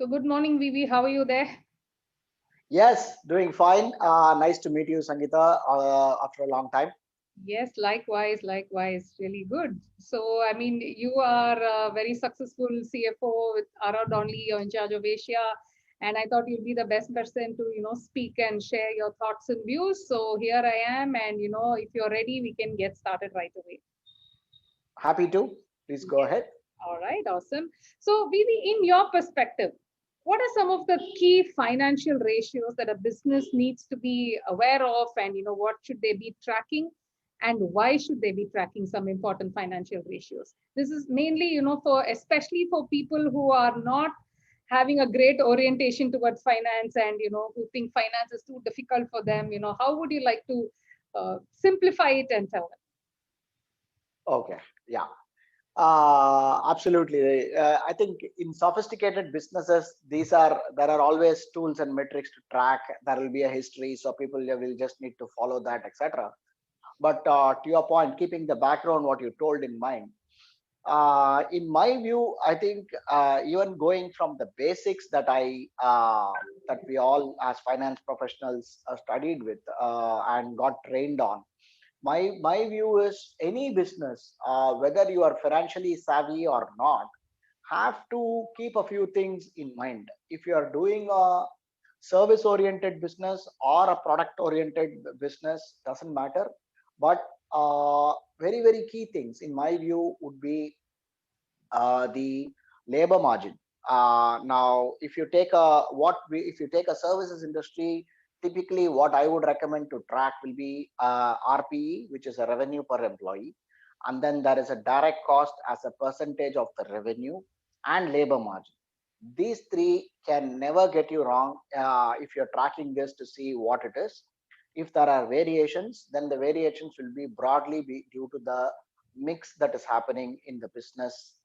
So good morning, Vivi. How are you there? Yes, doing fine. Nice to meet you, Sangeeta, after a long time. Yes, likewise, likewise. Really good. So, I mean, you are a very successful CFO with RR Donnelley. You're in charge of Asia, and I thought you'd be the best person to, speak and share your thoughts and views. So here I am, and if you're ready, we can get started right away. Happy to. Please go Yes. ahead. All right, awesome. So, Vivi, in your perspective, what are some of the key financial ratios that a business needs to be aware of, and what should they be tracking, and why should they be tracking some important financial ratios? This is mainly, for especially for people who are not having a great orientation towards finance, and who think finance is too difficult for them. How would you like to simplify it and tell them? Okay. Yeah. Absolutely. I think in sophisticated businesses, there are always tools and metrics to track. There will be a history, so people will just need to follow that, etc. But to your point, keeping the background, what you told in mind, in my view, I think even going from the basics that we all as finance professionals studied with and got trained on. My view is any business, whether you are financially savvy or not, have to keep a few things in mind. If you are doing a service oriented business or a product oriented business, doesn't matter. But very key things in my view would be the labor margin. Now, if you take if you take a services industry, typically what I would recommend to track will be RPE, which is a revenue per employee, and then there is a direct cost as a percentage of the revenue and labor margin. These three can never get you wrong if you're tracking this to see what it is. If there are variations, then the variations will be broadly be due to the mix that is happening in the business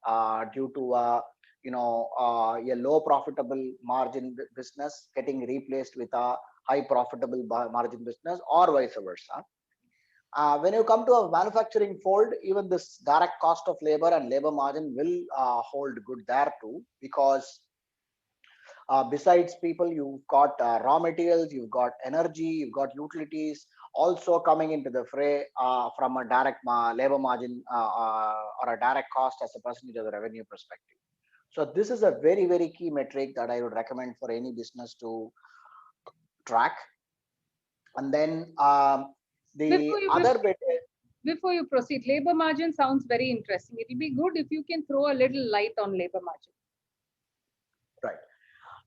due to a low profitable margin business getting replaced with a high profitable margin business, or vice versa. When you come to a manufacturing fold, even this direct cost of labor and labor margin will hold good there too, because besides people, you've got raw materials, you've got energy, you've got utilities also coming into the fray from a direct labor margin or a direct cost as a percentage of the revenue perspective. So this is a very key metric that I would recommend for any business to track. And then the Before you other bit is, Before you proceed, labor margin sounds very interesting. It will be good if you can throw a little light on labor margin. right.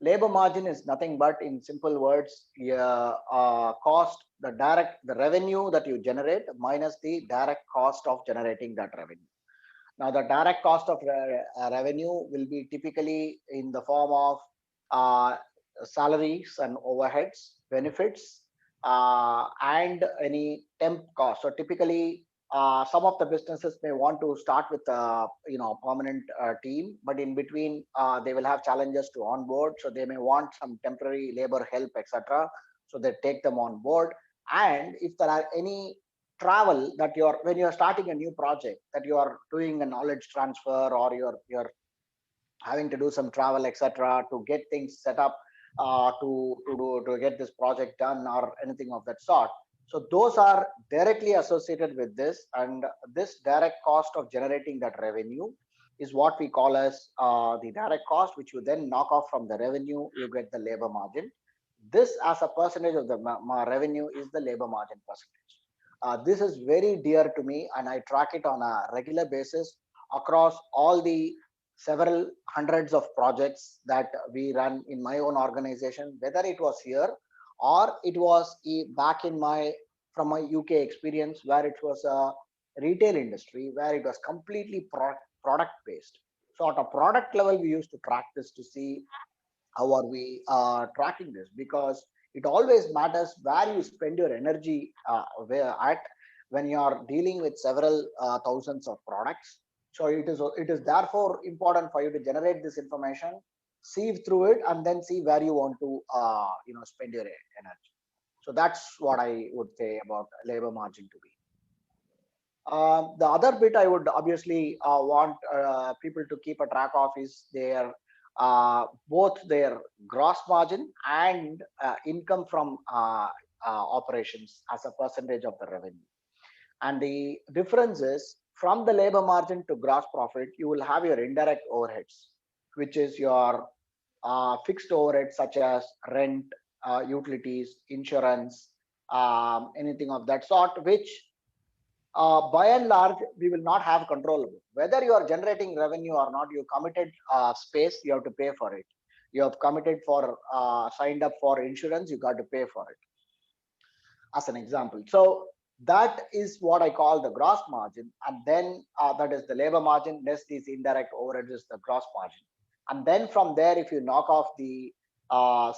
Labor margin is nothing but, in simple words, cost, the revenue that you generate minus the direct cost of generating that revenue. Now, the direct cost of revenue will be typically in the form of uh, salaries and overheads, benefits, and any temp cost. So typically, some of the businesses may want to start with a permanent team, but in between they will have challenges to onboard. So they may want some temporary labor help, etc. So they take them on board. And if there are any travel that you're when you're starting a new project, that you are doing a knowledge transfer, or you're having to do some travel, etc., to get things set up, to get this project done or anything of that sort. So those are directly associated with this, and this direct cost of generating that revenue is what we call as the direct cost, which you then knock off from the revenue. You get the labor margin. This as a percentage of the revenue is the labor margin percentage. This is very dear to me, and I track it on a regular basis across all the several hundreds of projects that we run in my own organization, whether it was here or it was back in my from my UK experience, where it was a retail industry where it was completely product based. So at a product level, we used to track this to see how are we tracking this, because it always matters where you spend your energy where at when you are dealing with several thousands of products. So it is therefore important for you to generate this information, sieve through it, and then see where you want to spend your energy. So that's what I would say about labor margin to be. The other bit I would obviously want people to keep a track of is their both their gross margin and income from operations as a percentage of the revenue. And the difference is, from the labor margin to gross profit, you will have your indirect overheads, which is your fixed overheads such as rent, utilities, insurance, anything of that sort, which by and large we will not have control over. Whether you are generating revenue or not, you committed space, you have to pay for it. You have committed for signed up for insurance, you got to pay for it, as an example. So that is what I call the gross margin, and then that is the labor margin less these indirect overheads is the gross margin. And then from there, if you knock off the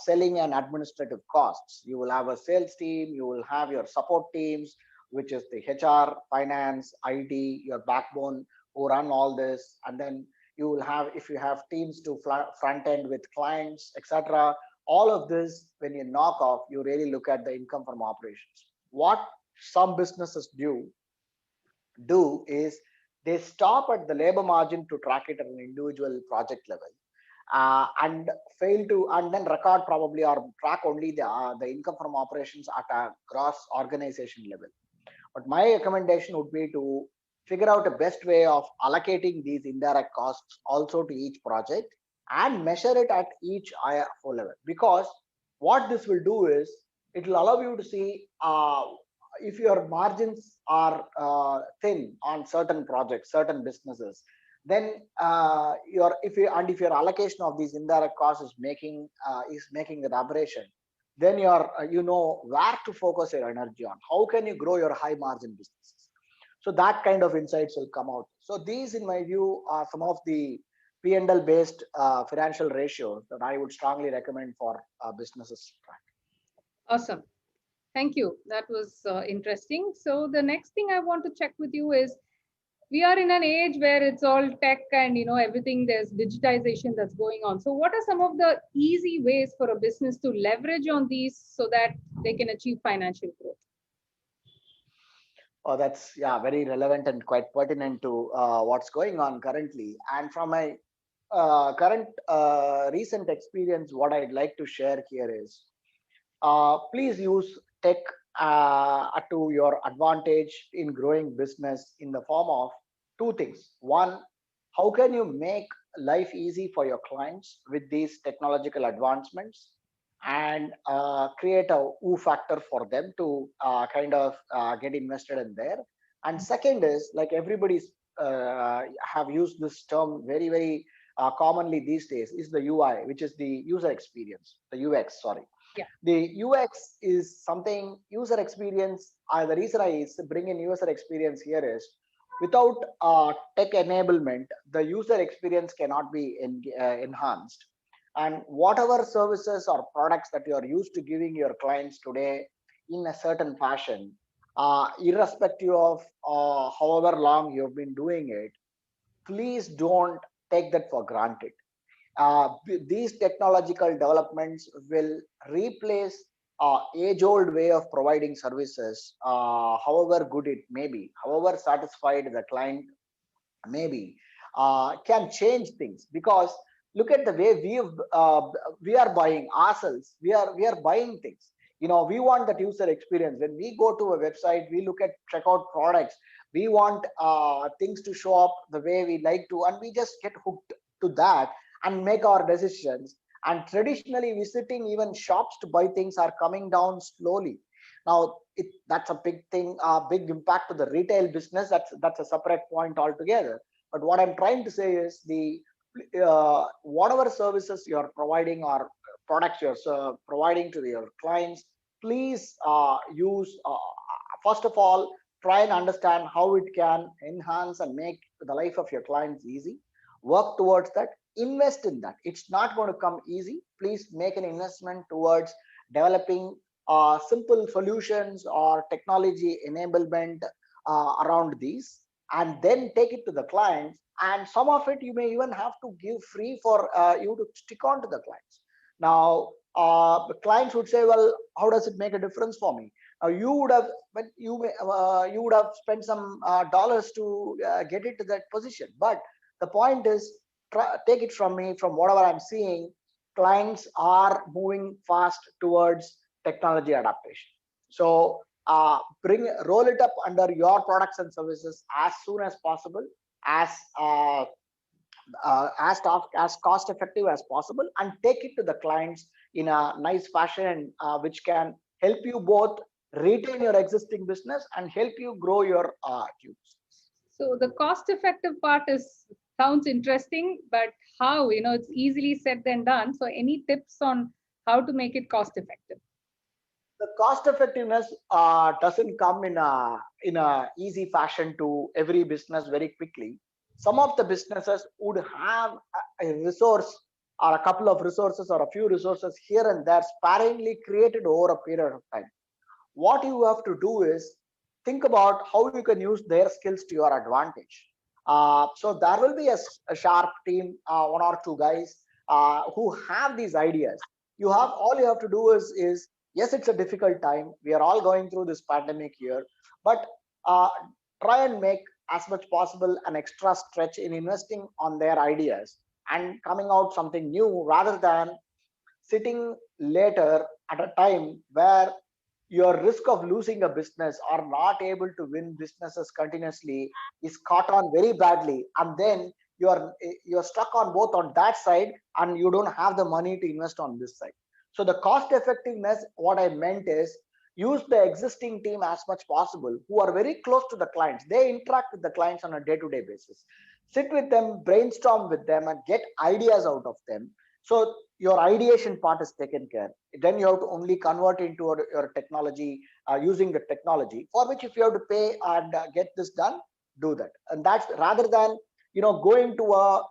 selling and administrative costs, you will have a sales team, you will have your support teams, which is the HR, finance, IT, your backbone, who run all this. And then you will have, if you have teams to front end with clients, etc. All of this, when you knock off, you really look at the income from operations. What some businesses do is they stop at the labor margin to track it at an individual project level, and fail to, and then record probably or track only the income from operations at a gross organization level. But my recommendation would be to figure out a best way of allocating these indirect costs also to each project and measure it at each IFO level. Because what this will do is it will allow you to see if your margins are thin on certain projects, certain businesses, then if your allocation of these indirect costs is making an aberration, then you know where to focus your energy on. How can you grow your high margin businesses? So that kind of insights will come out. So these, in my view, are some of the P&L based financial ratios that I would strongly recommend for businesses to track. Awesome. Thank you. That was interesting. So the next thing I want to check with you is, we are in an age where it's all tech and everything, there's digitization that's going on. So what are some of the easy ways for a business to leverage on these so that they can achieve financial growth? Oh, that's very relevant and quite pertinent to what's going on currently. And from my current recent experience, what I'd like to share here is, please use tech to your advantage in growing business in the form of two things. One, how can you make life easy for your clients with these technological advancements and create a woo factor for them to kind of get invested in there. And second is, like everybody's have used this term very, very commonly these days, is the UI, which is the user experience, the UX, sorry. Yeah. The UX is something, user experience, the reason I bring in user experience here is, without tech enablement, the user experience cannot be enhanced. And whatever services or products that you are used to giving your clients today in a certain fashion, irrespective of however long you've been doing it, please don't take that for granted. These technological developments will replace age-old way of providing services, however good it may be, however satisfied the client may be, can change things. Because look at the way we are buying ourselves. We are buying things. We want that user experience. When we go to a website, we look at checkout products. We want things to show up the way we like to, and we just get hooked to that and make our decisions. And traditionally, visiting even shops to buy things are coming down slowly. Now, that's a big thing, big impact to the retail business. That's a separate point altogether. But what I'm trying to say is, whatever services you're providing or products you're providing to your clients, please use, first of all, try and understand how it can enhance and make the life of your clients easy. Work towards that. Invest in that. It's not going to come easy. Please make an investment towards developing simple solutions or technology enablement around these, and then take it to the clients. And some of it you may even have to give free for you to stick on to the clients. Now, the clients would say, well, how does it make a difference for me? Now, you would have spent some dollars to get it to that position. But the point is, take it from me, from whatever I'm seeing, clients are moving fast towards technology adaptation. So roll it up under your products and services as soon as possible, as as cost effective as possible, and take it to the clients in a nice fashion, which can help you both retain your existing business and help you grow your tubes. So the cost effective part is sounds interesting, but how, it's easily said than done. So any tips on how to make it cost effective? The cost effectiveness doesn't come in a easy fashion to every business very quickly. Some of the businesses would have a resource or a couple of resources or a few resources here and there sparingly created over a period of time. What you have to do is think about how you can use their skills to your advantage. So there will be a sharp team, one or two guys who have these ideas. All you have to do is yes, it's a difficult time. We are all going through this pandemic here, but uh, try and make as much possible an extra stretch in investing on their ideas and coming out something new, rather than sitting later at a time where your risk of losing a business or not able to win businesses continuously is caught on very badly, and then you're stuck on both on that side, and you don't have the money to invest on this side. So the cost effectiveness, what I meant is, use the existing team as much possible who are very close to the clients. They interact with the clients on a day-to-day basis. Sit with them, brainstorm with them, and get ideas out of them. So your ideation part is taken care. Then you have to only convert into your technology, using the technology, for which if you have to pay and get this done, do that. And that's rather than going to a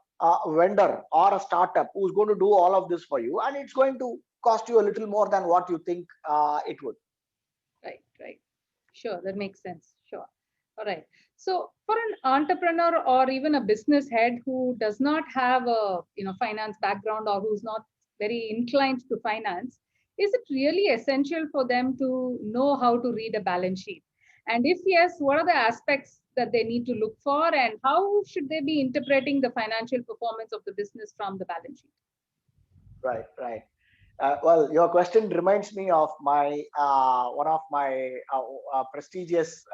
vendor or a startup who's going to do all of this for you, and it's going to cost you a little more than what you think it would. Right. Sure, that makes sense. Sure. All right. So for an entrepreneur or even a business head who does not have a finance background, or who's not very inclined to finance, is it really essential for them to know how to read a balance sheet? And if yes, what are the aspects that they need to look for, and how should they be interpreting the financial performance of the business from the balance sheet? Right. Well, your question reminds me of my one of my prestigious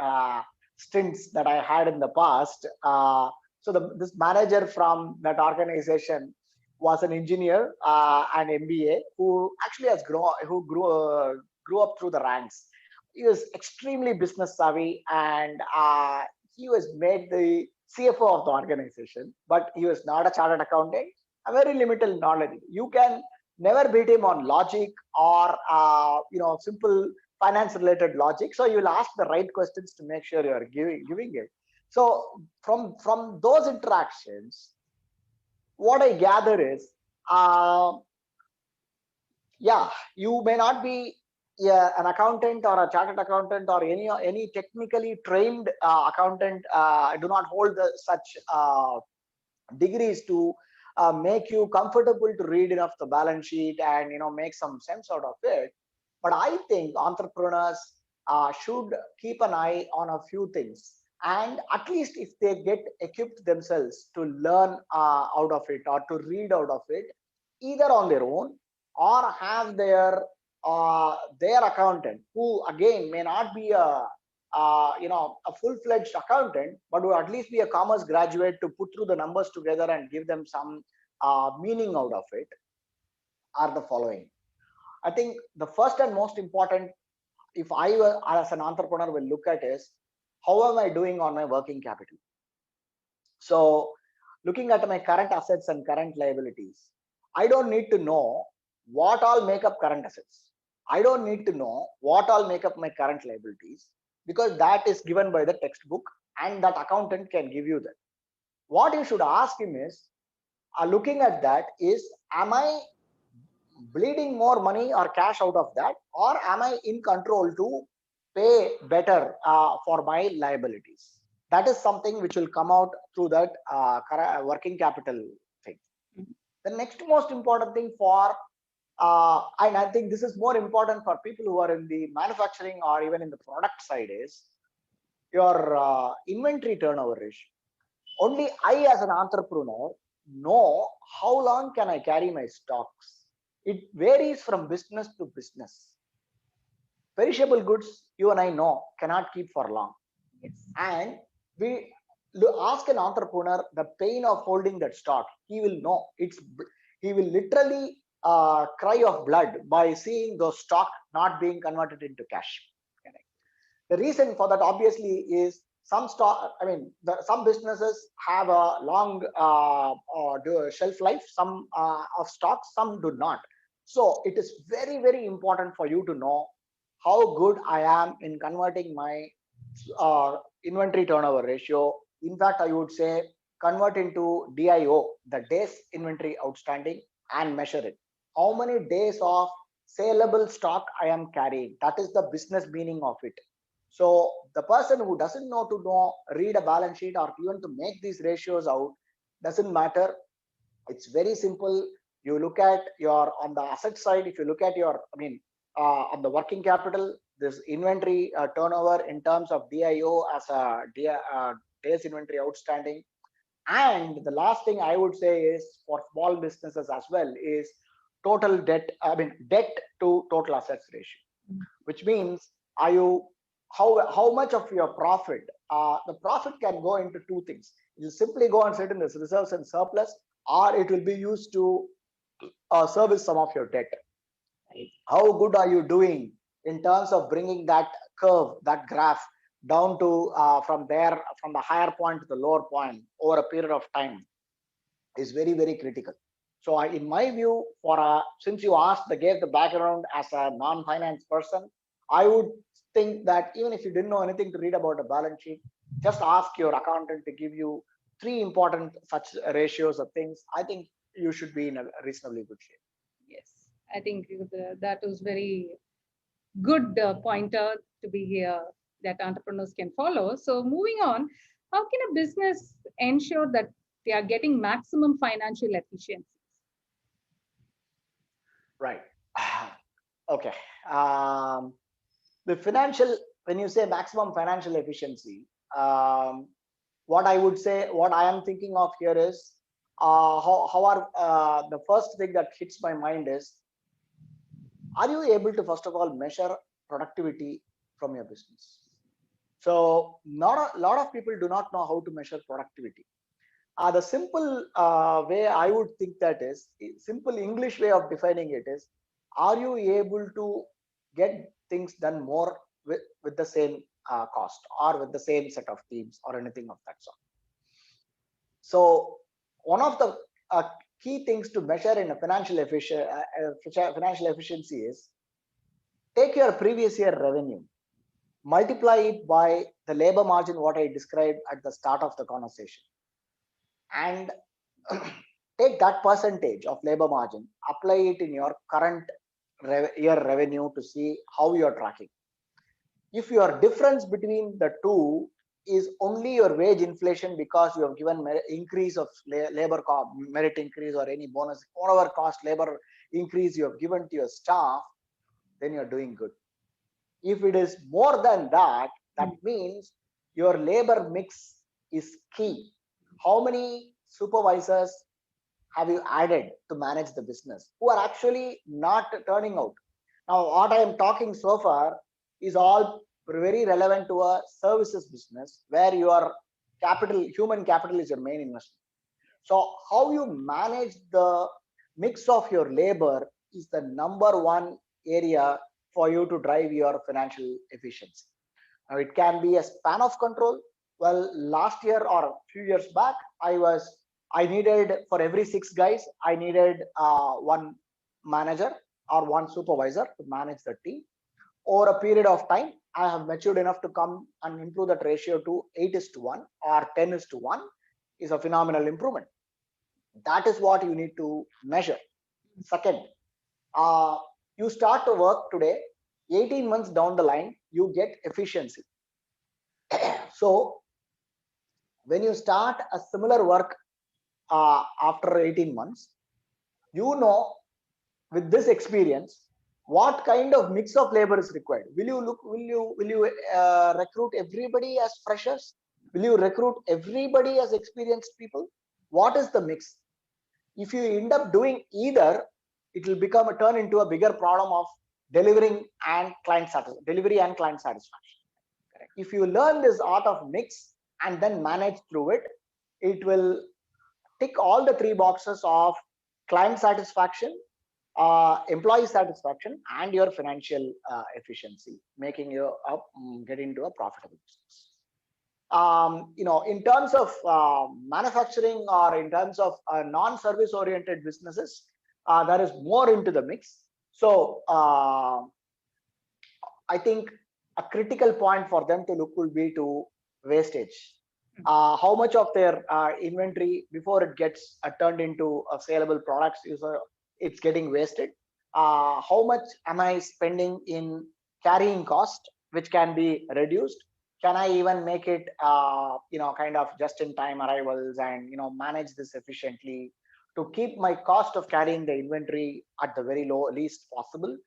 stints that I had in the past. So this manager from that organization was an engineer, and MBA, who actually grew up through the ranks. He was extremely business savvy, and he was made the CFO of the organization, but he was not a chartered accountant. A very limited knowledge. You can never beat him on logic or simple finance related logic. So you will ask the right questions to make sure you are giving it. So from those interactions, what I gather is, you may not be an accountant or a chartered accountant or any technically trained accountant. Do not hold such degrees to make you comfortable to read enough the balance sheet and make some sense out of it. But I think entrepreneurs should keep an eye on a few things, and at least if they get equipped themselves to learn out of it or to read out of it, either on their own or have their accountant, who again may not be a full-fledged accountant, but will at least be a commerce graduate, to put through the numbers together and give them some meaning out of it, are the following. I think the first and most important, if I were as an entrepreneur will look at, is how am I doing on my working capital. So looking at my current assets and current liabilities, I don't need to know what all make up current assets. I don't need to know what all make up my current liabilities, because that is given by the textbook, and that accountant can give you that. What you should ask him is, looking at that, is, am I bleeding more money or cash out of that, or am I in control to pay better for my liabilities? That is something which will come out through that working capital thing. The next most important thing and I think this is more important for people who are in the manufacturing or even in the product side, is your inventory turnover ratio. Only I, as an entrepreneur, know how long can I carry my stocks. It varies from business to business. Perishable goods, you and I know, cannot keep for long. Yes. And we ask an entrepreneur the pain of holding that stock. He will know he will literally cry of blood by seeing those stock not being converted into cash. Correct. The reason for that obviously is some stock. I mean, some businesses have a long shelf life. Some of stocks, some do not. So it is very, very important for you to know how good I am in converting my inventory turnover ratio. In fact, I would say convert into DIO, the days inventory outstanding, and measure it. How many days of saleable stock I am carrying? That is the business meaning of it. So the person who doesn't know to read a balance sheet or even to make these ratios out, doesn't matter. It's very simple. You look at your, on the asset side, if you look at your, on the working capital, this inventory turnover in terms of DIO as a days inventory outstanding. And the last thing I would say is for small businesses as well is total debt, debt to total assets ratio, which means are you, how much of your profit, the profit can go into two things. It will simply go and sit in this reserves and surplus, or it will be used to service some of your debt. How good are you doing in terms of bringing that curve, that graph down to from the higher point to the lower point over a period of time is very, very critical. So in my view, since you gave the background as a non-finance person, I would think that even if you didn't know anything to read about a balance sheet, just ask your accountant to give you three important such ratios of things. I think you should be in a reasonably good shape. Yes. I think that was very good pointer to be that entrepreneurs can follow. So moving on, how can a business ensure that they are getting maximum financial efficiencies? Right. Okay. The financial, when you say maximum financial efficiency, what I would say, what I am thinking of here is how are the first thing that hits my mind is, are you able to first of all measure productivity from your business? So not a lot of people do not know how to measure productivity. The simple way I would think that is, simple English way of defining it is, are you able to get things done more with the same cost or with the same set of teams or anything of that sort? So one of the key things to measure in a financial efficiency is, take your previous year revenue, multiply it by the labor margin, what I described at the start of the conversation, and take that percentage of labor margin, apply it in your current year revenue to see how you're tracking. If your difference between the two is only your wage inflation because you have given increase of labor cost, merit increase, or any bonus, whatever cost labor increase you have given to your staff, then you're doing good. If it is more than that, that means your labor mix is key. How many supervisors have you added to manage the business who are actually not turning out? Now, what I am talking so far is all very relevant to a services business where your human capital is your main investment. So how you manage the mix of your labor is the number one area for you to drive your financial efficiency. Now, it can be a span of control. Well, last year or a few years back, I needed, for every 6 guys, I needed one manager or one supervisor to manage the team. Over a period of time, I have matured enough to come and improve that ratio to 8:1 or 10:1 is a phenomenal improvement. That is what you need to measure. Second, you start to work today, 18 months down the line, you get efficiency. So when you start a similar work after 18 months, you know, with this experience, what kind of mix of labor is required. Will you recruit everybody as freshers? Will you recruit everybody as experienced people? What is the mix? If you end up doing either, it will turn into a bigger problem of delivering and delivery and client satisfaction. Correct. If you learn this art of mix and then manage through it, it will tick all the three boxes of client satisfaction, employee satisfaction, and your financial efficiency, making you get into a profitable business. In terms of manufacturing or in terms of non-service oriented businesses, there is more into the mix. So I think a critical point for them to look will be to wastage. How much of their inventory before it gets turned into saleable products it's getting wasted. How much am I spending in carrying cost, which can be reduced? Can I even make it kind of just in time arrivals and manage this efficiently to keep my cost of carrying the inventory at the very least possible?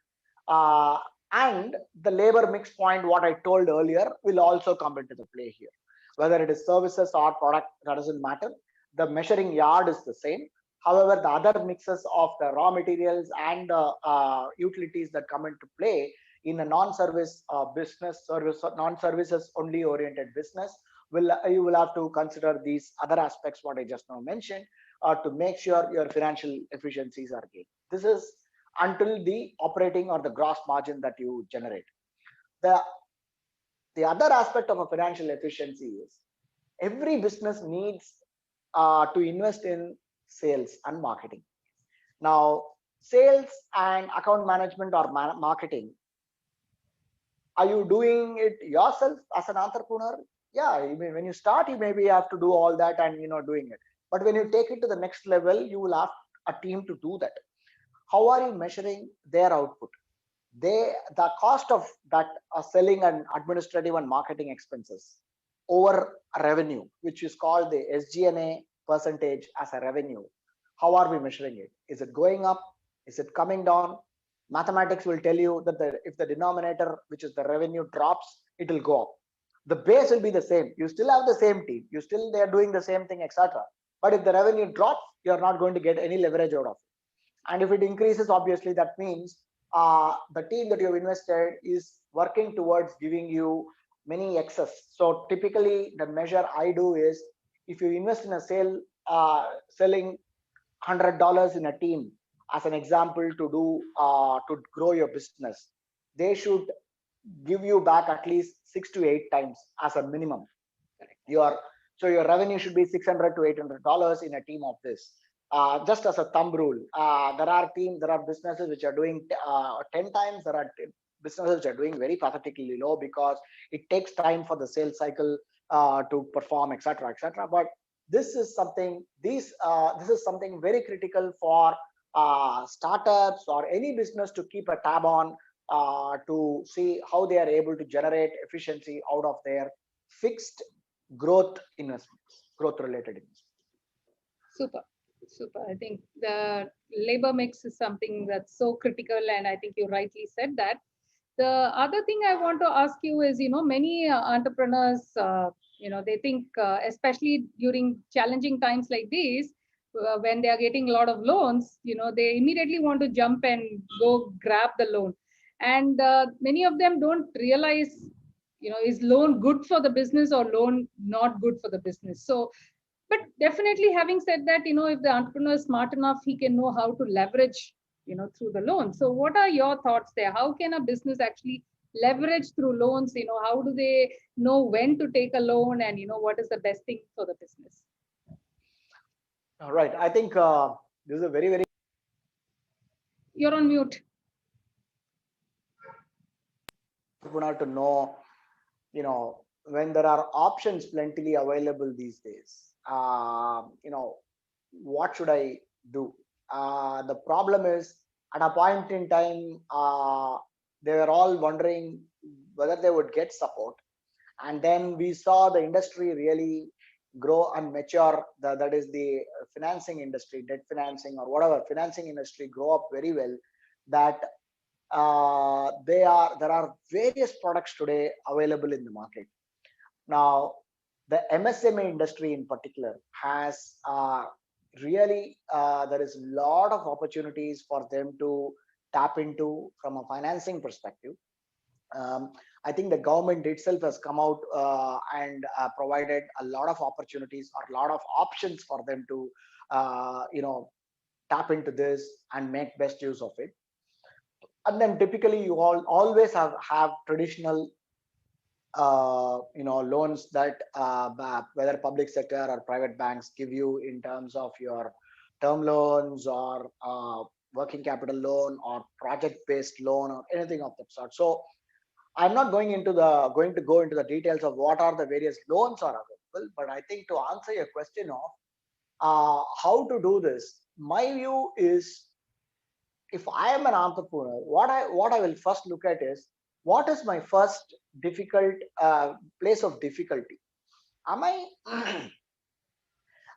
And the labor mix point, what I told earlier, will also come into the play here. Whether it is services or product, that doesn't matter. The measuring yard is the same. However, the other mixes of the raw materials and the utilities that come into play in a non-service business, non-services only oriented business, you will have to consider these other aspects what I just now mentioned to make sure your financial efficiencies are gained. This is until the operating or the gross margin that you generate. The other aspect of a financial efficiency is every business needs to invest in sales and marketing. Now, sales and account management or marketing, are you doing it yourself as an entrepreneur? Yeah, when you start, you maybe have to do all that and doing it. But when you take it to the next level, you will have a team to do that. How are you measuring their output? The cost of that selling and administrative and marketing expenses over revenue, which is called the SG&A percentage as a revenue. How are we measuring it? Is it going up? Is it coming down? Mathematics will tell you that if the denominator, which is the revenue, drops, it will go up. The base will be the same. You still have the same team. They are doing the same thing, etc. But if the revenue drops, you are not going to get any leverage out of it. And if it increases, obviously that means the team that you have invested is working towards giving you many excess. So typically the measure I do is, if you invest in a selling $100 in a team as an example to grow your business, they should give you back at least 6 to 8 times as a minimum. So your revenue should be $600 to $800 in a team of this. Just as a thumb rule, there are businesses which are doing 10 times. There are businesses which are doing very pathetically low because it takes time for the sales cycle to perform, etc., etc. But this is something very critical for startups or any business to keep a tab on to see how they are able to generate efficiency out of their fixed growth related investments. Super. I think the labor mix is something that's so critical, and I think you rightly said that. The other thing I want to ask you is, many entrepreneurs, they think, especially during challenging times like these, when they are getting a lot of loans, they immediately want to jump and go grab the loan. And many of them don't realize, is loan good for the business or loan not good for the business? So, but definitely having said that, if the entrepreneur is smart enough, he can know how to leverage, through the loan. So what are your thoughts there? How can a business actually leverage through loans? How do they know when to take a loan, and, what is the best thing for the business? All right. I think this is a very, very... You're on mute. Entrepreneur to know, when there are options plentifully available these days, what should I do? The problem is, at a point in time, they were all wondering whether they would get support. And then we saw the industry really grow and mature. That is the financing industry, debt financing or whatever, financing industry grow up very well. That there are various products today available in the market. Now, the MSME industry in particular has really there is a lot of opportunities for them to tap into from a financing perspective. I think the government itself has come out and provided a lot of opportunities or a lot of options for them to, tap into this and make best use of it. And then typically you always have traditional loans that whether public sector or private banks give you in terms of your term loans or working capital loan or project based loan or anything of that sort. So I'm not going to go into the details of what are the various loans are available, but I think to answer your question of how to do this, my view is, if I am an entrepreneur, what I will first look at is, what is my first difficult place of difficulty? Am I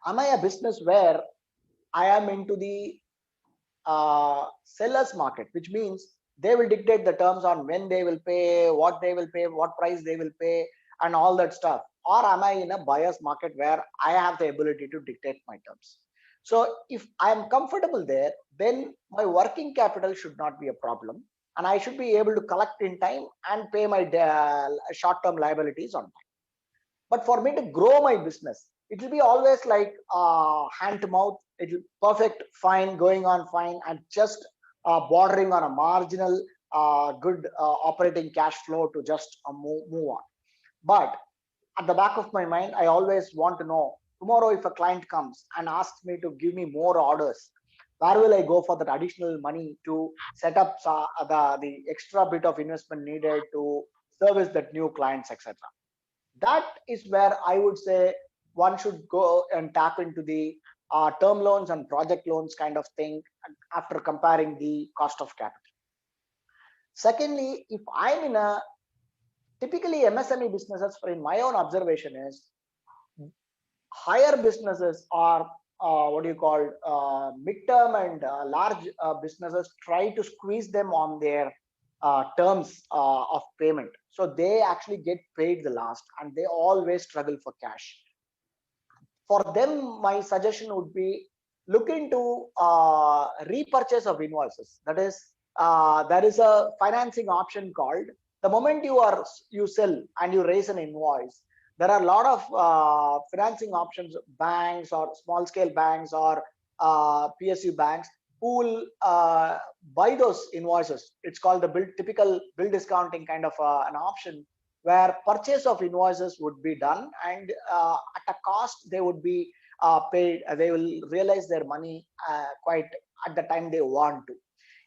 am I a business where I am into the seller's market, which means they will dictate the terms on when they will pay, what they will pay, what price they will pay, and all that stuff? Or am I in a buyer's market where I have the ability to dictate my terms? So if I am comfortable there, then my working capital should not be a problem, and I should be able to collect in time and pay my short-term liabilities on time. But for me to grow my business, it will be always like hand to mouth. It will perfect, fine, going on fine, and just bordering on a marginal good operating cash flow to just move on. But at the back of my mind, I always want to know, tomorrow if a client comes and asks me to give me more orders, where will I go for that additional money to set up the extra bit of investment needed to service that new clients, etc. That is where I would say one should go and tap into the term loans and project loans kind of thing after comparing the cost of capital. Secondly, if I'm in a typically MSME businesses, in my own observation is, higher businesses are what you call midterm and large businesses try to squeeze them on their terms of payment. So they actually get paid the last and they always struggle for cash. For them, my suggestion would be, look into repurchase of invoices. That is, there is a financing option called, the moment you sell and you raise an invoice, there are a lot of financing options, banks or small scale banks or PSU banks who will buy those invoices. It's called the typical bill discounting kind of an option, where purchase of invoices would be done, and at a cost they would be paid. They will realize their money quite at the time they want to.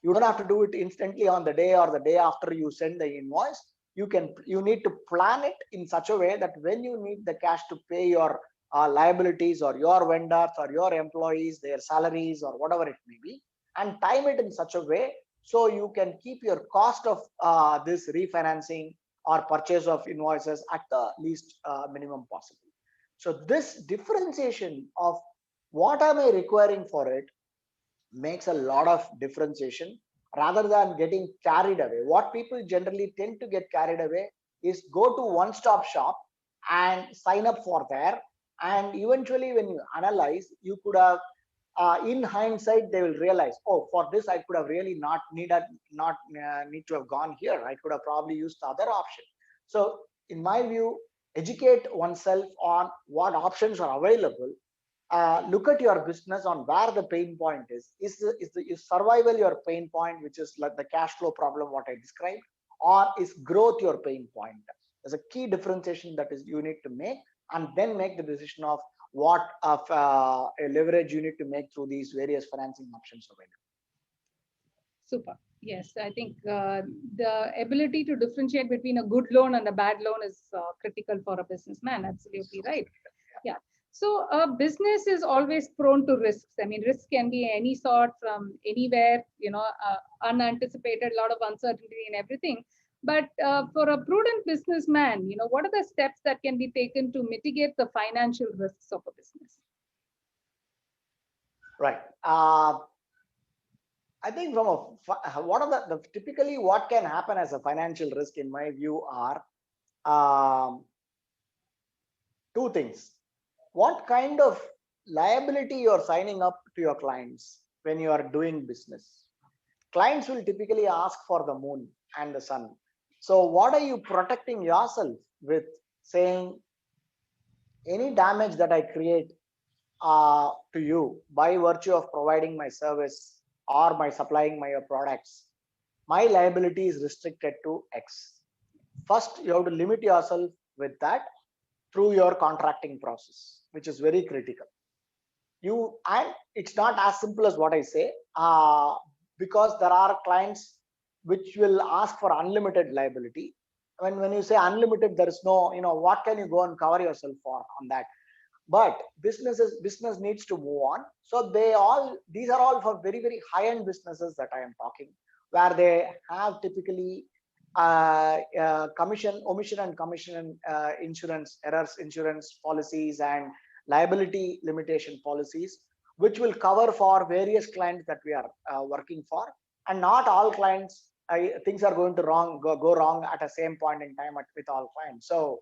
You don't have to do it instantly on the day or the day after you send the invoice. You need to plan it in such a way that when you need the cash to pay your liabilities or your vendors or your employees, their salaries or whatever it may be, and time it in such a way so you can keep your cost of this refinancing or purchase of invoices at the least minimum possible. So this differentiation of what am I requiring for it makes a lot of differentiation, rather than getting carried away. What people generally tend to get carried away is go to one-stop shop and sign up for there, and eventually when you analyze, you could have in hindsight they will realize, oh, for this I could have really not need to have gone here. I could have probably used the other option. So in my view, educate oneself on what options are available. Look at your business on where the pain point is. Is survival your pain point, which is like the cash flow problem what I described, or is growth your pain point? There's a key differentiation that is you need to make, and then make the decision of what of a leverage you need to make through these various financing options available. Super. Yes, I think the ability to differentiate between a good loan and a bad loan is critical for a businessman. Absolutely right. Yeah. So a business is always prone to risks. I mean, risk can be any sort, from anywhere, unanticipated, a lot of uncertainty and everything. But for a prudent businessman, what are the steps that can be taken to mitigate the financial risks of a business? Right. I think from what are the typically what can happen as a financial risk in my view are two things. What kind of liability you're signing up to your clients when you are doing business. Clients will typically ask for the moon and the sun. So what are you protecting yourself with, saying any damage that I create to you by virtue of providing my service or by supplying my products, my liability is restricted to X. First, you have to limit yourself with that through your contracting process, which is very critical. And it's not as simple as what I say, because there are clients which will ask for unlimited liability. When you say unlimited, there is no, what can you go and cover yourself for on that? But business needs to move on. So these are all for very, very high-end businesses that I am talking, where they have typically commission, omission and commission insurance, errors insurance policies and liability limitation policies, which will cover for various clients that we are working for. And not all clients, things are going to go wrong at the same point in time with all clients. So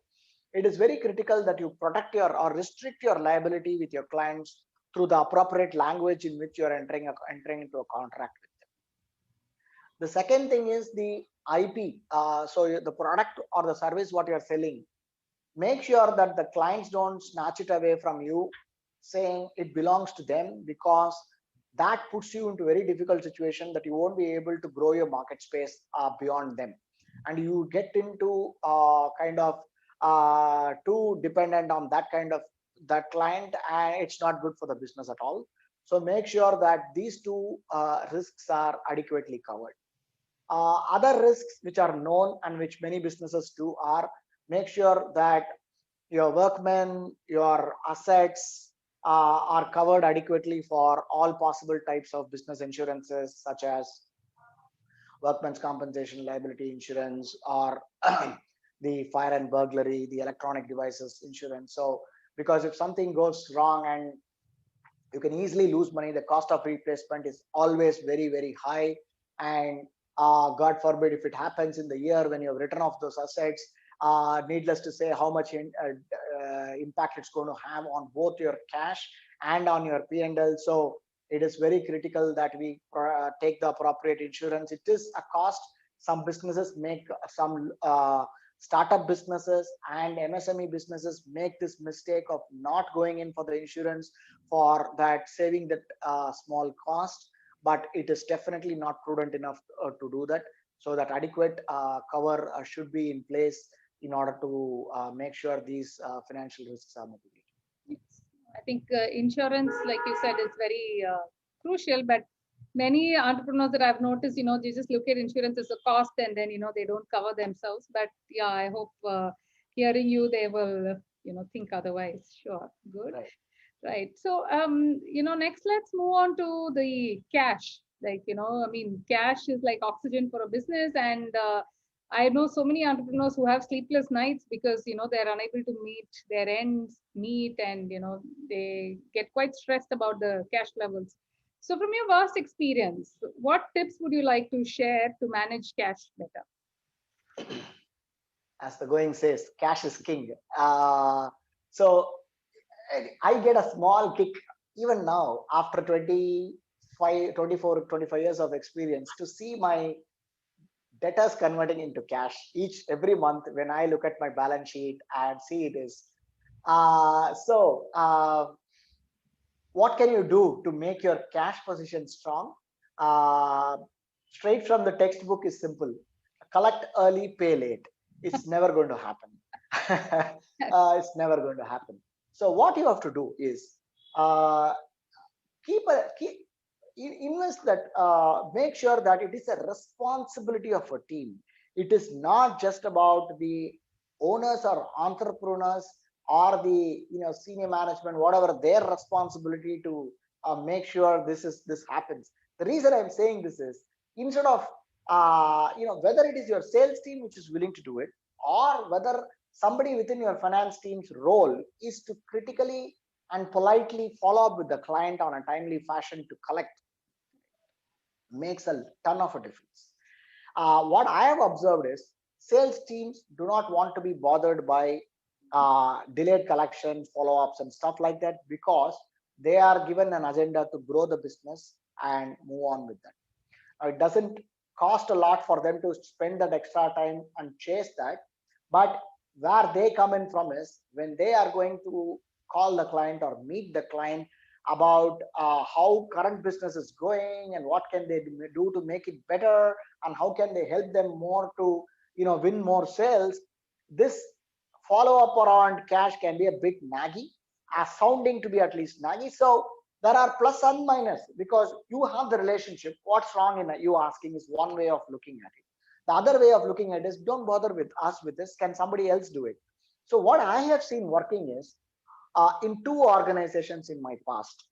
it is very critical that you protect or restrict your liability with your clients through the appropriate language in which you are entering into a contract with them. The second thing is the IP. So the product or the service what you are selling, make sure that the clients don't snatch it away from you, saying it belongs to them, because that puts you into a very difficult situation that you won't be able to grow your market space beyond them, and you get into kind of too dependent on that client, and it's not good for the business at all. So make sure that these two risks are adequately covered. Other risks which are known and which many businesses do are, make sure that your workmen, your assets are covered adequately for all possible types of business insurances, such as workmen's compensation liability insurance, or the fire and burglary, the electronic devices insurance. So because if something goes wrong and you can easily lose money, the cost of replacement is always very, very high. And God forbid, if it happens in the year when you have written off those assets, needless to say how much impact it's going to have on both your cash and on your P&L. So it is very critical that we take the appropriate insurance. It is a cost. Some businesses make some startup businesses and MSME businesses make this mistake of not going in for the insurance, for that saving that small cost, but it is definitely not prudent enough to do that. So that adequate cover should be in place in order to make sure these financial risks are mitigated. Yes. I think insurance, like you said, is very crucial, but many entrepreneurs that I've noticed, they just look at insurance as a cost and then, they don't cover themselves. But yeah, I hope hearing you, they will, think otherwise. Sure. Good. Right. So, next let's move on to the cash. Like, cash is like oxygen for a business. And I know so many entrepreneurs who have sleepless nights because, they're unable to meet their ends meet, and, they get quite stressed about the cash levels. So from your vast experience, what tips would you like to share to manage cash better? As the going says, cash is king. So I get a small kick even now after 24, 25 years of experience to see my debtors converting into cash every month when I look at my balance sheet and see it is. What can you do to make your cash position strong? Straight from the textbook is simple. Collect early, pay late. It's never going to happen. It's never going to happen. So what you have to do is invest that, make sure that it is a responsibility of a team. It is not just about the owners or entrepreneurs or the senior management, whatever their responsibility to make sure this happens. The reason I'm saying this is, instead of whether it is your sales team which is willing to do it, or whether somebody within your finance team's role is to critically and politely follow up with the client on a timely fashion to collect, makes a ton of a difference. What I have observed is sales teams do not want to be bothered by delayed collection, follow-ups and stuff like that, because they are given an agenda to grow the business and move on with that. It doesn't cost a lot for them to spend that extra time and chase that. But where they come in from is when they are going to call the client or meet the client about how current business is going and what can they do to make it better and how can they help them more to win more sales. This follow up around cash can be a bit naggy, as sounding to be at least naggy. So there are plus and minus because you have the relationship. What's wrong in you asking is one way of looking at it. The other way of looking at it is don't bother with us with this. Can somebody else do it? So what I have seen working is in two organizations in my past.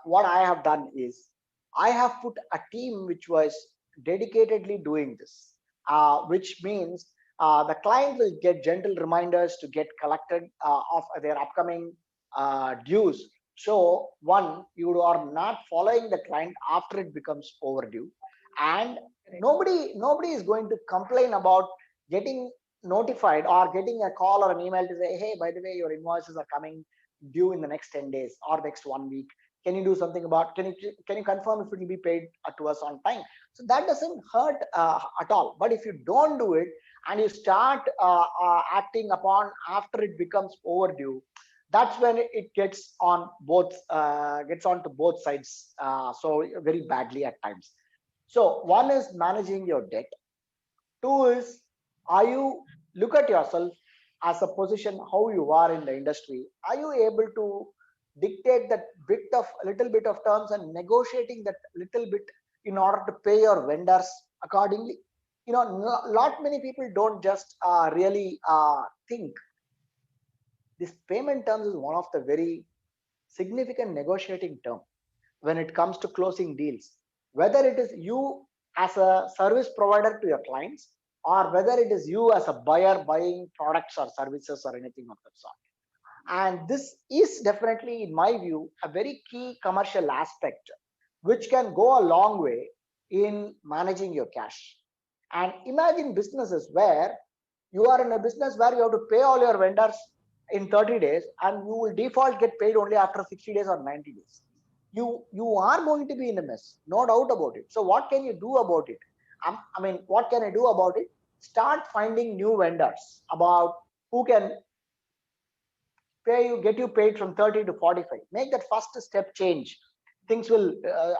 What I have done is I have put a team which was dedicatedly doing this, which means the client will get gentle reminders to get collected of their upcoming dues. So one, you are not following the client after it becomes overdue, and nobody is going to complain about getting notified or getting a call or an email to say, hey, by the way, your invoices are coming due in the next 10 days or next 1 week. Can you do something about, can you confirm if it will be paid to us on time? So that doesn't hurt at all. But if you don't do it and you start acting upon after it becomes overdue, that's when it gets on to both sides, so very badly at times. So one is managing your debt. Two is, are you look at yourself as a position how you are in the industry? Are you able to dictate that little bit of terms and negotiating that little bit in order to pay your vendors accordingly? Lot many people don't just really think this payment terms is one of the very significant negotiating term when it comes to closing deals, whether it is you as a service provider to your clients or whether it is you as a buyer buying products or services or anything of that sort. And this is definitely, in my view, a very key commercial aspect which can go a long way in managing your cash. And imagine businesses where you are in a business where you have to pay all your vendors in 30 days and you will default get paid only after 60 days or 90 days. You are going to be in a mess, no doubt about it. So what can you do about it? What can I do about it? Start finding new vendors about who can get you paid from 30 to 45. Make that first step change. Things will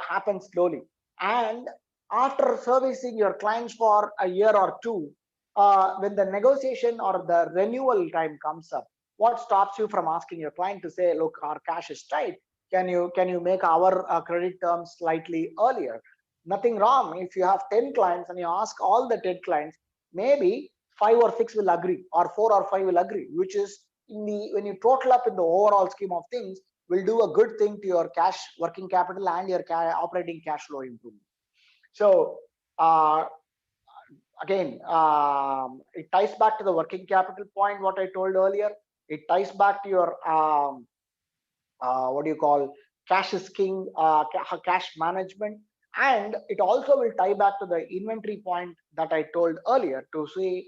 happen slowly. And after servicing your clients for a year or two, when the negotiation or the renewal time comes up, what stops you from asking your client to say, look, our cash is tight. Can you make our credit terms slightly earlier? Nothing wrong. If you have 10 clients and you ask all the 10 clients, maybe 5 or 6 will agree or 4 or 5 will agree, which is when you total up in the overall scheme of things, will do a good thing to your cash working capital and your operating cash flow improvement. So again, it ties back to the working capital point, what I told earlier. It ties back to your what do you call, cash is king, cash management. And it also will tie back to the inventory point that I told earlier to see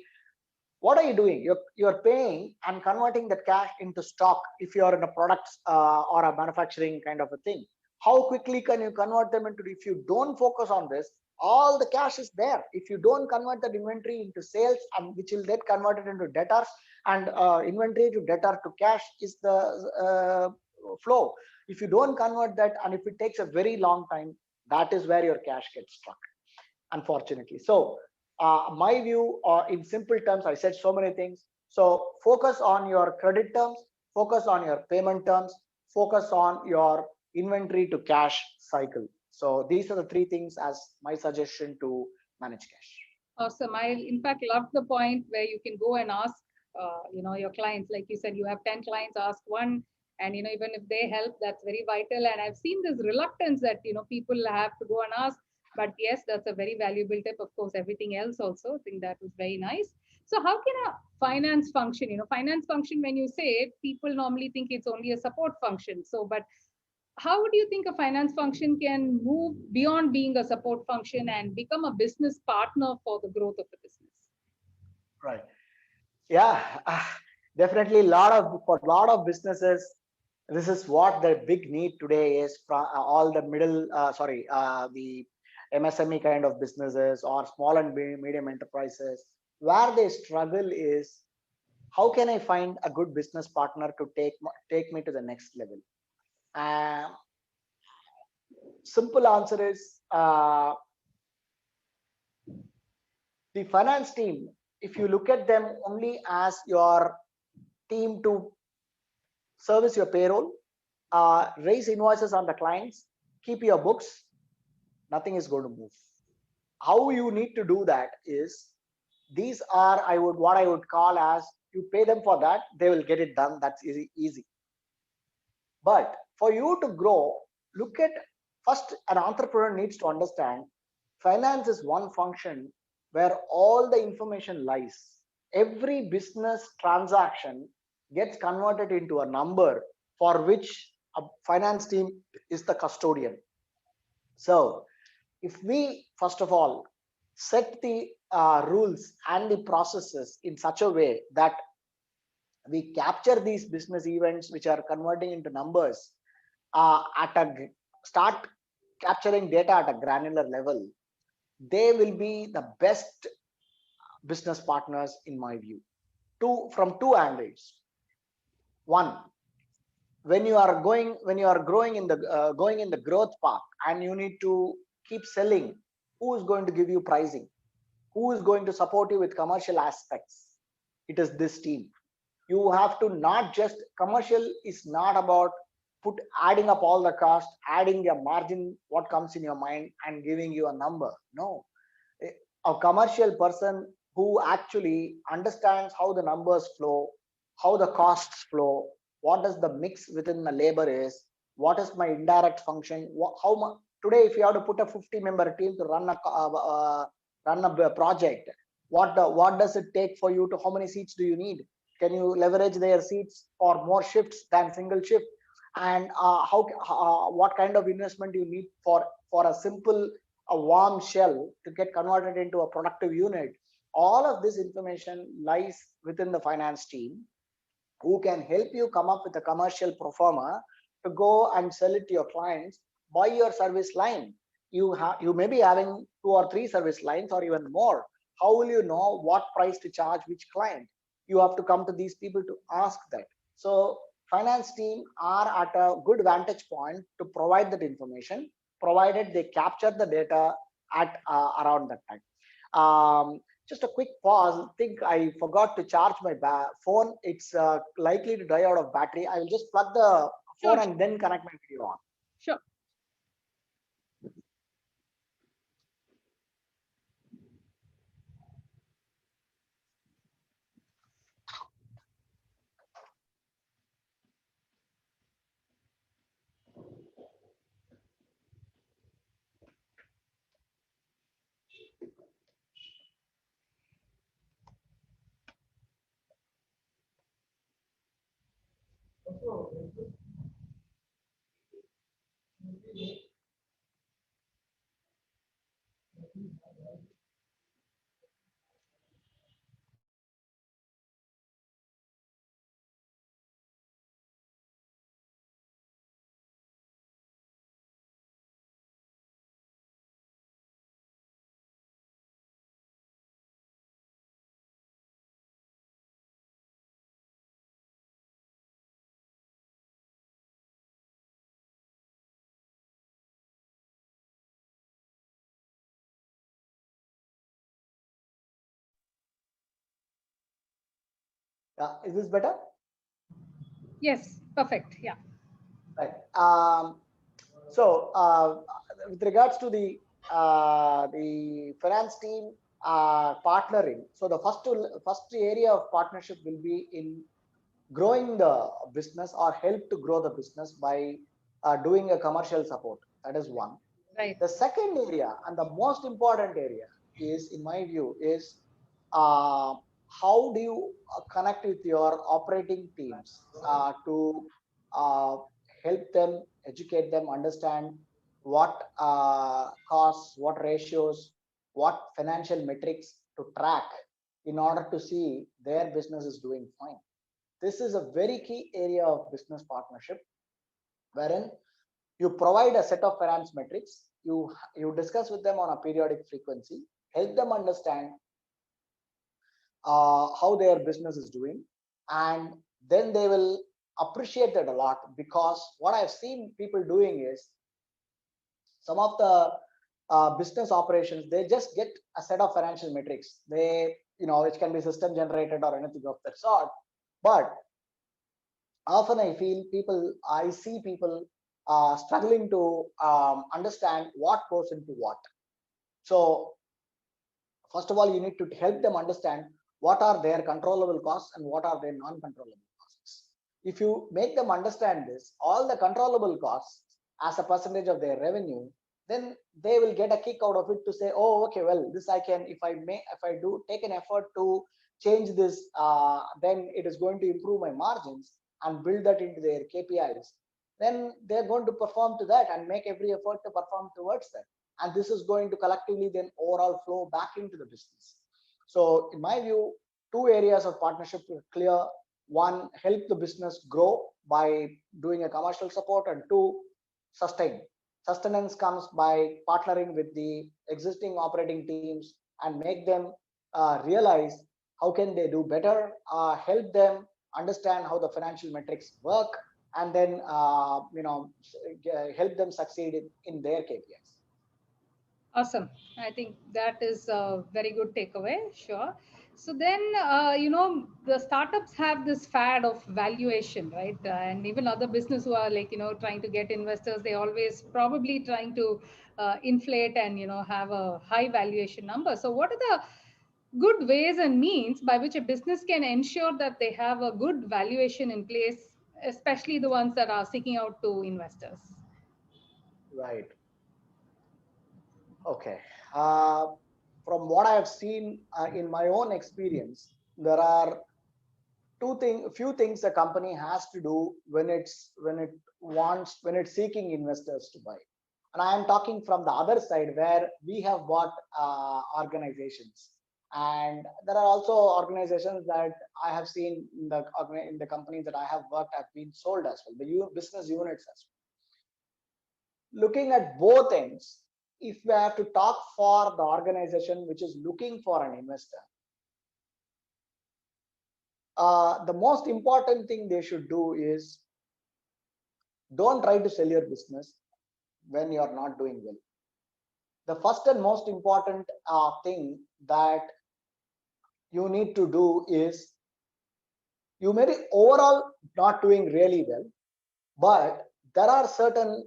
what are you doing. You're paying and converting that cash into stock if you're in a products or a manufacturing kind of a thing. How quickly can you convert them into, if you don't focus on this, all the cash is there. If you don't convert that inventory into sales, and which will get converted into debtors, and inventory to debtor to cash is the flow. If you don't convert that, and if it takes a very long time, that is where your cash gets stuck, unfortunately. So my view, in simple terms, I said so many things. So focus on your credit terms, focus on your payment terms, focus on your inventory to cash cycle. So these are the three things as my suggestion to manage cash. Awesome. I in fact love the point where you can go and ask, your clients. Like you said, you have 10 clients, ask one, and even if they help, that's very vital. And I've seen this reluctance that people have to go and ask. But yes, that's a very valuable tip. Of course, everything else also. I think that was very nice. So how can a finance function? Finance function, when you say it, people normally think it's only a support function. So, but how do you think a finance function can move beyond being a support function and become a business partner for the growth of the business? Right. Yeah, definitely. For a lot of businesses, This is what the big need today is from all the the MSME kind of businesses or small and medium enterprises. Where they struggle is, how can I find a good business partner to take me to the next level? Uh, Simple answer is, the finance team. If you look at them only as your team to service your payroll, raise invoices on the clients, keep your books, nothing is going to move. How you need to do that is, these are, what I would call as, you pay them for that, they will get it done. That's easy. But for you to grow, look at, first, an entrepreneur needs to understand finance is one function where all the information lies. Every business transaction gets converted into a number for which a finance team is the custodian. So if we first of all set the rules and the processes in such a way that we capture these business events which are converting into numbers, start capturing data at a granular level, they will be the best business partners in my view. From two angles. One, when you are growing in the going in the growth path, and you need to keep selling, who is going to give you pricing? Who is going to support you with commercial aspects? It is this team. You have to, not just, commercial is not about adding up all the cost, adding a margin, what comes in your mind, and giving you a number. No, a commercial person who actually understands how the numbers flow, how the costs flow, what does the mix within the labor is, what is my indirect function, how much. Today, if you have to put a 50-member team to run a project, what does it take for you to, how many seats do you need? Can you leverage their seats for more shifts than single shift? And what kind of investment you need for a simple, a warm shell to get converted into a productive unit? All of this information lies within the finance team, who can help you come up with a commercial pro forma to go and sell it to your clients by your service line. You may be having 2 or 3 service lines or even more. How will you know what price to charge which client? You have to come to these people to ask that. So finance team are at a good vantage point to provide that information, provided they capture the data at around that time. Just a quick pause. I think I forgot to charge my phone. It's likely to die out of battery. I will just plug the phone Sure, and then connect my video on. sure. Is this better? Yes, perfect. Yeah. Right. So with regards to the finance team partnering, so the first area of partnership will be in growing the business, or help to grow the business by doing a commercial support. That is one. Right. The second area, and the most important area, is, in my view, is uh, how do you connect with your operating teams to uh, help them, educate them, understand what costs, what ratios, what financial metrics to track in order to see their business is doing fine. This is a very key area of business partnership. wherein you provide a set of finance metrics, you discuss with them on a periodic frequency, help them understand how their business is doing, and then they will appreciate that a lot, because what I've seen people doing is some of the business operations, they just get a set of financial metrics, they, which can be system generated or anything of that sort, but often I see people struggling to understand what goes into what. So first of all, you need to help them understand what are their controllable costs and what are their non-controllable costs. If you make them understand this, all the controllable costs as a percentage of their revenue, then they will get a kick out of it to say, oh, okay, well, this I can, if I do take an effort to change this, then it is going to improve my margins, and build that into their KPIs. Then they're going to perform to that and make every effort to perform towards that, and this is going to collectively then overall flow back into the business. So in my view, two areas of partnership are clear. One, help the business grow by doing a commercial support, and two, sustain. Sustenance comes by partnering with the existing operating teams and make them realize how can they do better, help them understand how the financial metrics work, and then help them succeed in their KPIs. Awesome. I think that is a very good takeaway. Sure. So then, the startups have this fad of valuation, right? And even other business who are like, trying to get investors, they always probably trying to inflate and, have a high valuation number. So what are the good ways and means by which a business can ensure that they have a good valuation in place, especially the ones that are seeking out to investors? Right. Okay. Uh, from what I have seen in my own experience, there are few things a company has to do when it's seeking investors to buy. And I am talking from the other side, where we have bought organizations, and there are also organizations that I have seen in the companies that I have worked have been sold as well, the business units as well. Looking at both ends, if we have to talk for the organization which is looking for an investor, the most important thing they should do is, don't try to sell your business when you are not doing well. The first and most important thing that you need to do is, you may be overall not doing really well, but there are certain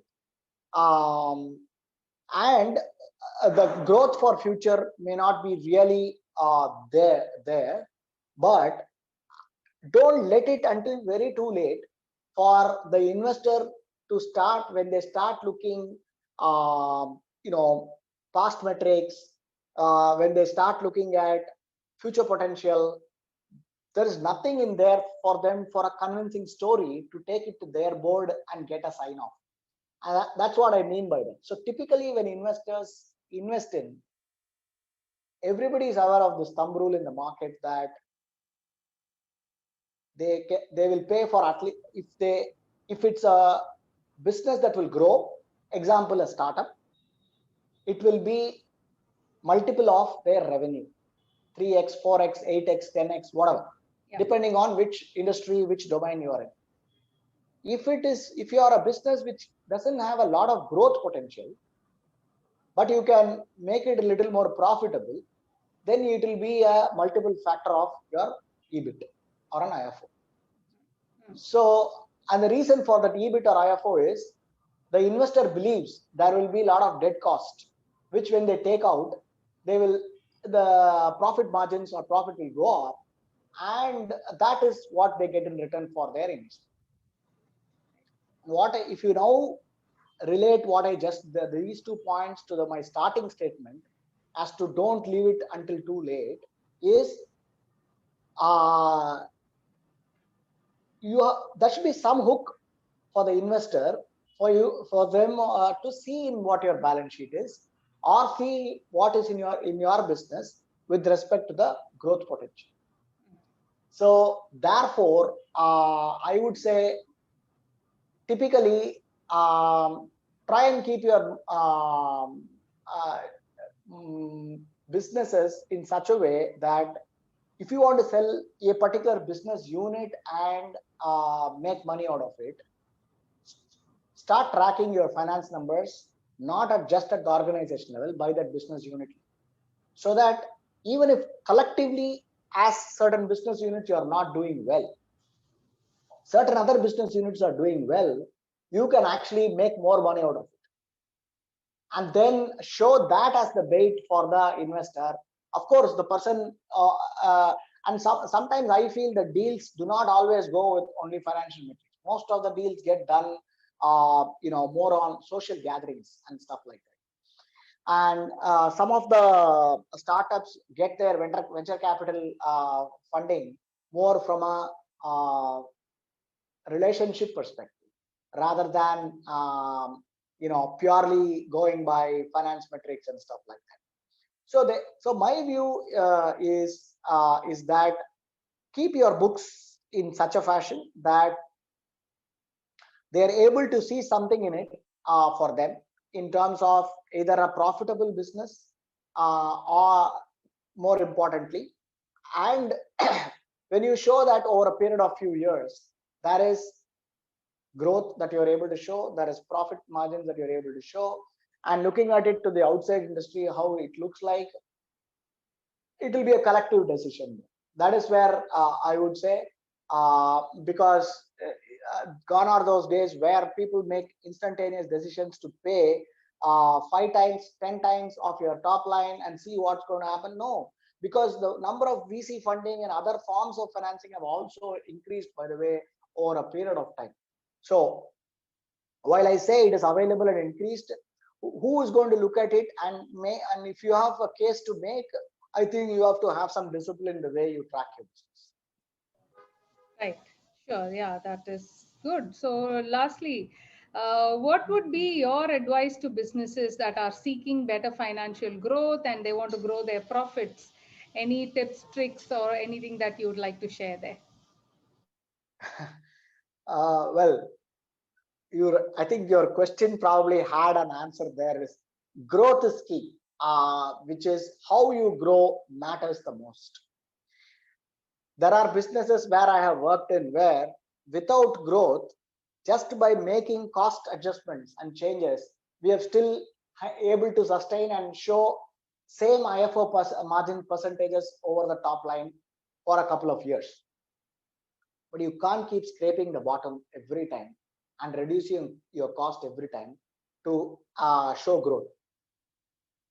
um, and the growth for future may not be really there, but don't let it until very too late for the investor to start. When they start looking past metrics, when they start looking at future potential, there is nothing in there for them for a convincing story to take it to their board and get a sign off. And that's what I mean by that. So typically when investors invest in, everybody is aware of this thumb rule in the market, that they will pay for at least, if it's a business that will grow, example a startup, it will be multiple of their revenue, 3x, 4x, 8x, 10x, whatever, depending on which industry, which domain you are in. If you are a business which doesn't have a lot of growth potential, but you can make it a little more profitable, then it will be a multiple factor of your EBIT or an IFO. So, and the reason for that EBIT or IFO is, the investor believes there will be a lot of dead cost, which when they take out, the profit margins or profit will go up, and that is what they get in return for their investment. If you now relate what I just these 2 points to my starting statement, as to don't leave it until too late, is there should be some hook for the investor, for them to see in what your balance sheet is, or see what is in your business with respect to the growth potential. So therefore, I would say typically try and keep your businesses in such a way that if you want to sell a particular business unit and make money out of it, start tracking your finance numbers, not at just at the organization level, by that business unit, so that even if collectively as certain business units you are not doing well, certain other business units are doing well, you can actually make more money out of it, and then show that as the bait for the investor. Of course, the person and sometimes I feel the deals do not always go with only financial metrics. Most of the deals get done more on social gatherings and stuff like that. And some of the startups get their venture capital funding more from a relationship perspective, rather than purely going by finance metrics and stuff like that. So my view is that keep your books in such a fashion that they are able to see something in it for them, in terms of either a profitable business or, more importantly, and when you show that over a period of few years, there is growth that you're able to show, there is profit margins that you're able to show, and looking at it to the outside industry, how it looks like, it will be a collective decision. That is where I would say, because gone are those days where people make instantaneous decisions to pay 5 times, 10 times of your top line and see what's going to happen. No, because the number of VC funding and other forms of financing have also increased, by the way, over a period of time. So while I say it is available and increased, who is going to look at it and if you have a case to make, I think you have to have some discipline in the way you track your business. Right. Sure. Yeah, that is good. So, lastly, what would be your advice to businesses that are seeking better financial growth and they want to grow their profits? Any tips, tricks, or anything that you would like to share there? Well, I think your question probably had an answer there. Is growth is key, which is how you grow matters the most. There are businesses where I have worked in where without growth, just by making cost adjustments and changes, we have still able to sustain and show same IFO margin percentages over the top line for a couple of years. But you can't keep scraping the bottom every time and reducing your cost every time to show growth,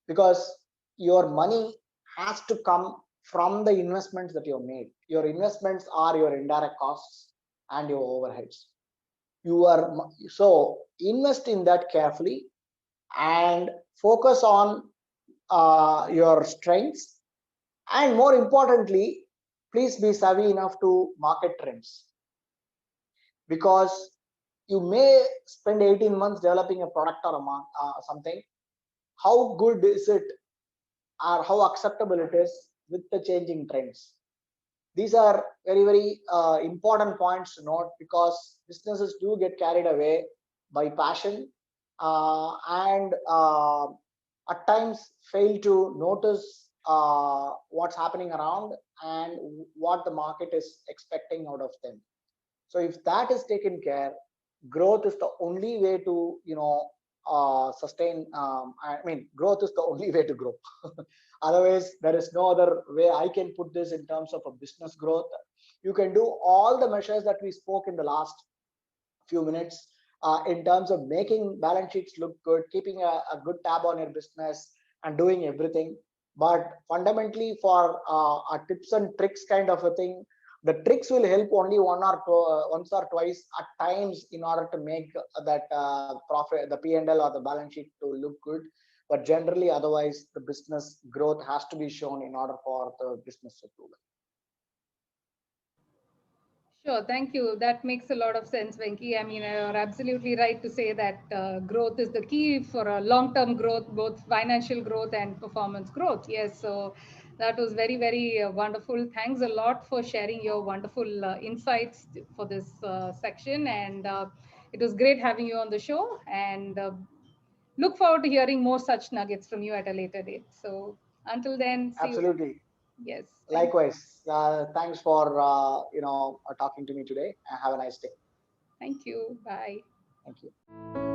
because your money has to come from the investments that you have made. Your investments are your indirect costs and your overheads. So invest in that carefully and focus on your strengths, and more importantly, please be savvy enough to market trends, because you may spend 18 months developing a product or something. How good is it, or how acceptable it is with the changing trends? These are very, very important points to note, because businesses do get carried away by passion and at times fail to notice what's happening around and what the market is expecting out of them. So if that is taken care, growth is the only way to sustain. Growth is the only way to grow. Otherwise, there is no other way I can put this in terms of a business growth. You can do all the measures that we spoke in the last few minutes in terms of making balance sheets look good, keeping a good tab on your business, and doing everything. But fundamentally, for a tips and tricks kind of a thing, the tricks will help only once or twice at times in order to make that profit, the P&L or the balance sheet to look good. But generally, otherwise, the business growth has to be shown in order for the business to do well. Sure, thank you. That makes a lot of sense, Venki. I mean, you're absolutely right to say that growth is the key for a long-term growth, both financial growth and performance growth. Yes, so that was very, very wonderful. Thanks a lot for sharing your wonderful insights for this section. And It was great having you on the show, and look forward to hearing more such nuggets from you at a later date. So until then, see you. Absolutely. Yes, thank you. Likewise. Thanks for talking to me today. Have a nice day. Thank you. Bye. Thank you.